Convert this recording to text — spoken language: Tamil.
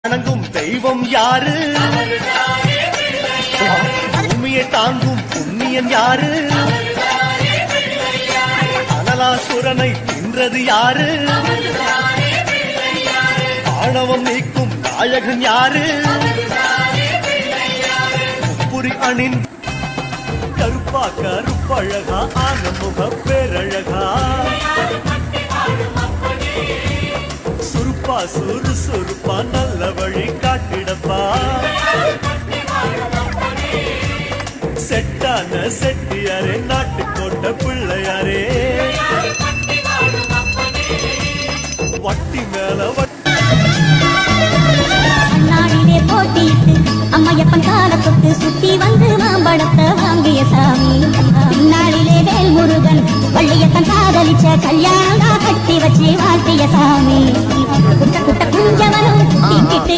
வணங்கும் தெய்வம் யாரு? பூமியை தாங்கும் புண்ணியன் யாரு? அனலாசுரனை தின்றது யாரு? ஆணவம் நீக்கும் நாயகன் யாரு? முப்புரி அணின் கருப்பா கருப்பழகா ஆனமுக பேரழகா சுருப்பா சுறுசுறுப்பா நல்ல வழி காட்டிடப்பா செட்டான செட்டியாரே நாட்டுக்கோட்ட பிள்ளையாரே வட்டி மேல அண்ணாடிலே போட்டிட்டு அம்மையப்பன் கால தொட்டு சுத்தி வந்து மாம்பழத்தை வாங்கிய சாமி பின்னாளிலே வேல் முருகன் வள்ளியத்தன் காதலிச்ச கல்யாணம் கட்டி வச்சு வாழ்த்திய சாமி குட்ட குஞ்சவனும்